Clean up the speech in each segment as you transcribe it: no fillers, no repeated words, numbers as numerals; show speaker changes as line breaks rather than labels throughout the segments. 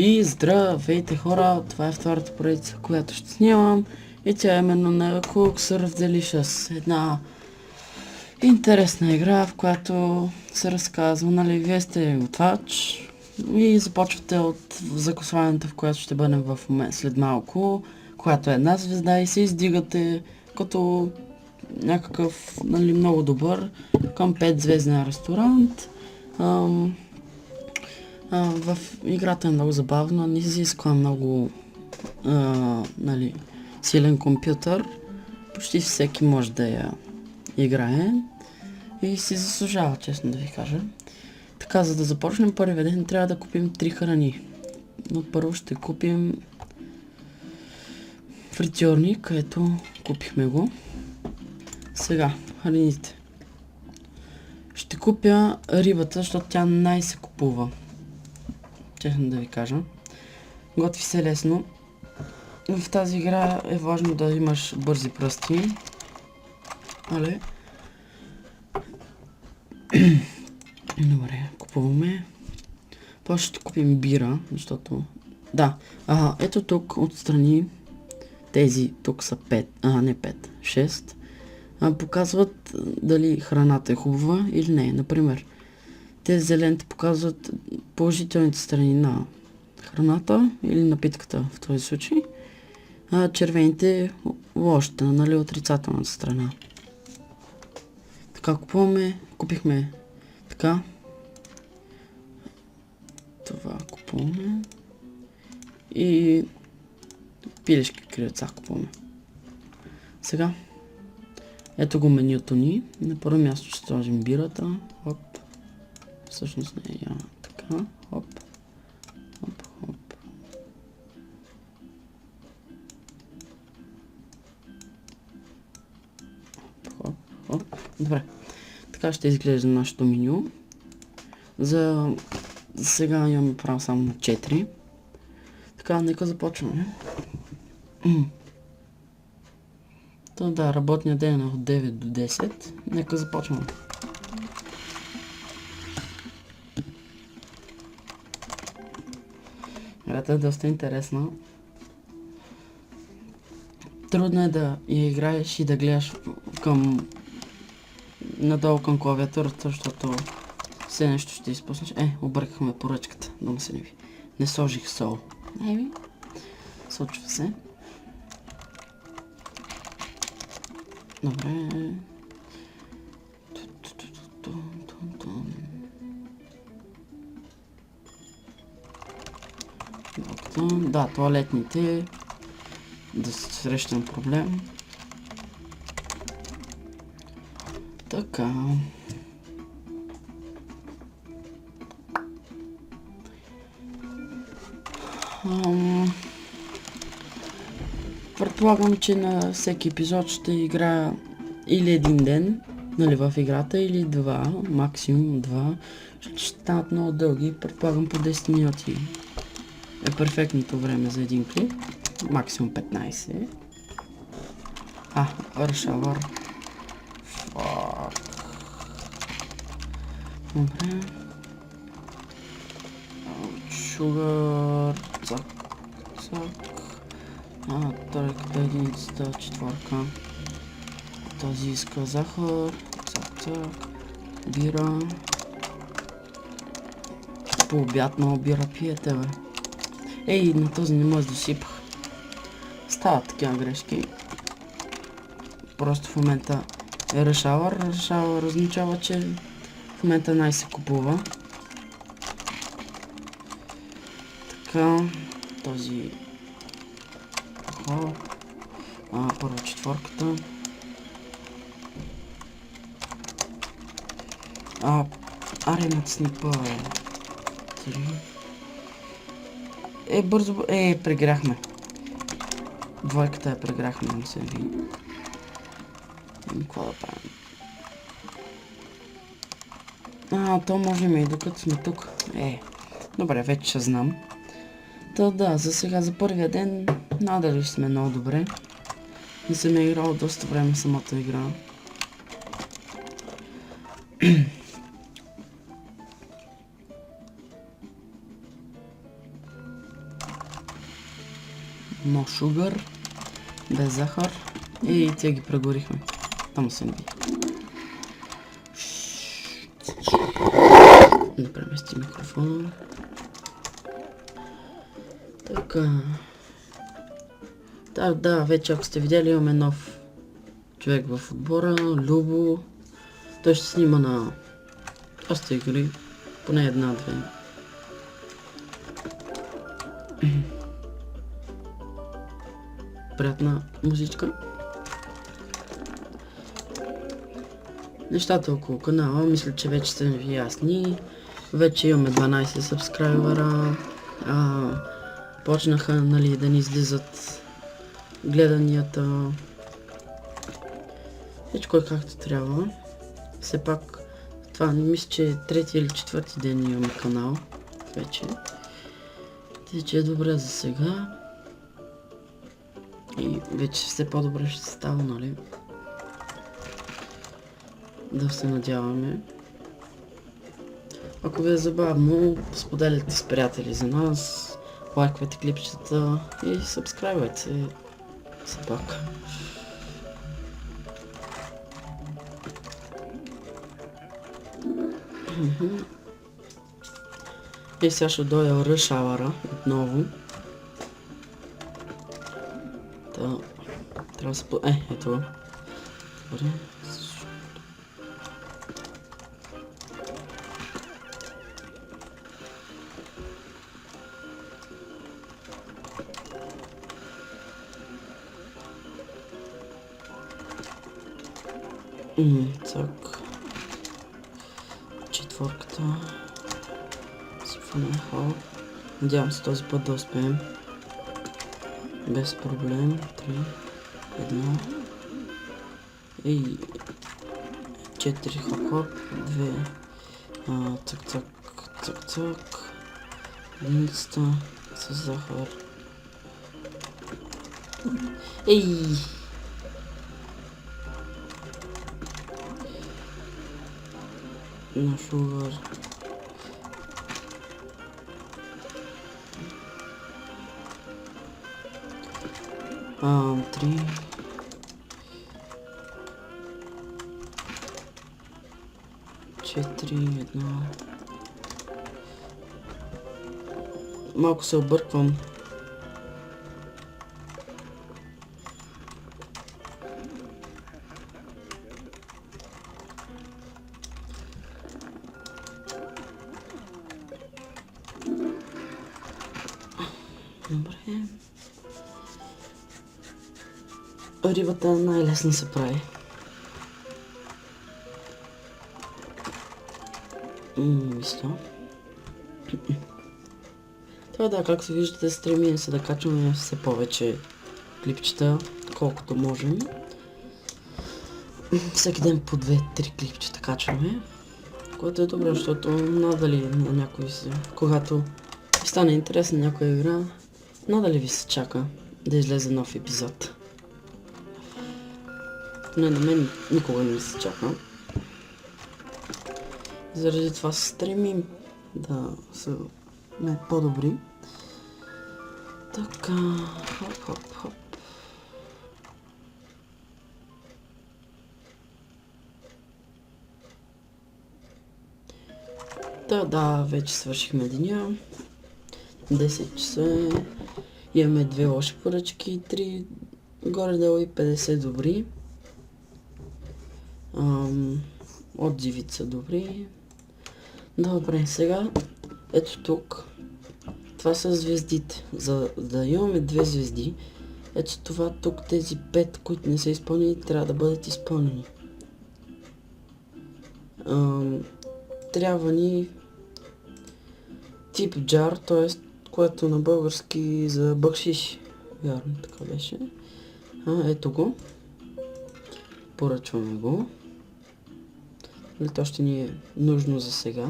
И здравейте хора, това е втората поредица, която ще снимам и тя е именно на Cooks of Delicious, една интересна игра, в която се разказва, нали, вие сте готвач и започвате от закусването, в което ще бъдем в момент след малко, която е една звезда и се издигате като някакъв, нали, много добър към 5-звезден ресторант. В играта е много забавна, не изисква много нали, силен компютър. Почти всеки може да я играе и си заслужава, честно да ви кажа. Така, за да започнем първия ден, трябва да купим 3 храни. Но първо ще купим фритюрник, ето купихме го. Сега, храните. Ще купя рибата, защото тя най-се купува. Честно да ви кажа. Готви се лесно. В тази игра е важно да имаш бързи пръсти. Але. Добре, купуваме. После ще купим бира, защото... Да, ето тук отстрани тези, тук са 5, не 5, 6. Показват дали храната е хубава или не. Например, тези зелените показват положителните страни на храната или напитката в този случай. Червените лошите, нали, отрицателната страна. Така, купихме така. Това купуваме. И пилешки крилеца купуваме. Сега, ето го менюто ни. На първо място ще сложим бирата. Хоп. Всъщност не е така. Хоп. Хоп, хоп. Добре, така ще изглежда нашето меню. За сега имаме право само на 4. Така, нека започваме. То да, работният ден е от 9 до 10. Нека започваме. Играта е доста интересна. Трудно е да я играеш и да гледаш надолу към клавиатурата, защото все нещо ще изпуснеш. Объркахме поръчката. Дома се не ви. Не сложих сол. Случва се. Добре. Да, туалетните. Да се срещам проблем. Така. Предполагам, че на всеки епизод ще играя или един ден, нали, в играта, или два, максимум два. Ще станат много дълги, предполагам по 10 минути е перфектното време за един клип. Максимум 15. Ръшавър. Добре. Шугър. Цак. Тройката, единицата, четвърка. Този иска захар. Цак. Бира. По обяд много бира пиете, бе. На този не може да сипах. Стават такива грешки. Просто в момента е ръшавър. Ръшавър означава, че в момента най-се купува. Така, този... първо четвърката. Имат снипа. 3. Бързо... прегряхме. Двойката я прегряхме, не се види. Какво да правим? То можем и докато сме тук. Добре, вече ще знам. Да, за сега, за първия ден, надали сме много добре. Не съм играл доста време самата игра. No sugar, без захар и тя ги прегорихме. Там съм ги. Да премести микрофона. Така. Да, вече ако сте видяли, имаме нов човек в отбора, Любо. Той ще снима на доста игри, поне една-две. Приятна музичка. Нещата около канала, мисля, че вече са ви ясни. Вече имаме 12 сабскрайбера. Почнаха, нали, да ни излизат гледанията. Всичко е както трябва. Все пак, това не мисля, че трети или четвърти ден имаме канал. Вече. Тъй е добре за сега. И вече все по-добре ще става, нали? Да се надяваме. Ако ви е забавно, споделяйте с приятели за нас, лайквайте клипчета и сабскрайбвайте все пак. И сега ще дойде Rush Hour отново. Трябва да се... ето го. Добре. Так. Четвърката. Сифония хол. Надявам се този път да успеем. Без проблем. 3, 1 и 4 хоп-хоп, 2 цък-цък, единицата с захар. Ей! На шугар. Три. Четири, едно. Малко се обърквам. Добре. Рибата най-лесно се прави. Мисля. Това да, както се виждате, стремим се да качваме все повече клипчета, колкото можем. Всеки ден по 2-3 клипчета качваме, което е добре, защото надали на някой се, когато стане интересна някоя игра, надали ви се чака да излезе нов епизод. Не, на мен никога не се чака. Заради това се стремим да са по-добри. Така, хоп. Да, вече свършихме деня. 10 часа. Имаме 2 лоши поръчки, 3 горе-долу и 50 добри. Отзивите са добри. Добре, сега ето тук. Това са звездите. За да имаме 2 звезди, ето това тук, тези 5, които не са изпълнени, трябва да бъдат изпълнени. Трябва ни тип джар, т.е. което на български за бакшиш. Вярно, така беше. Ето го. Поръчваме го. То ще ни е нужно за сега.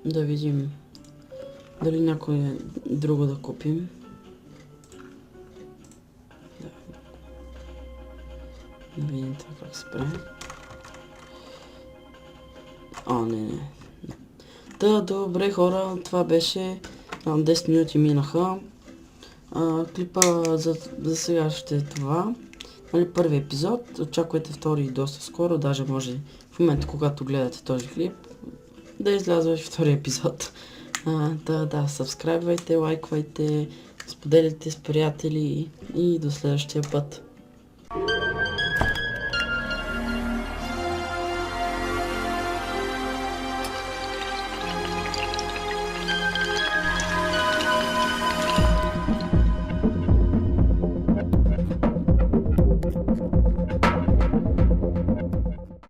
Да видим дали някой друго да купим. Да видим това как се прави. Не. Да, добре хора, това беше 10 минути минаха. Клипа за сега ще е това. Нали, първи епизод. Очаквайте втори доста скоро. Даже може в момента, когато гледате този клип, да изляза втори епизод. Да, сабскрайбвайте, лайквайте, споделяйте с приятели и до следващия път.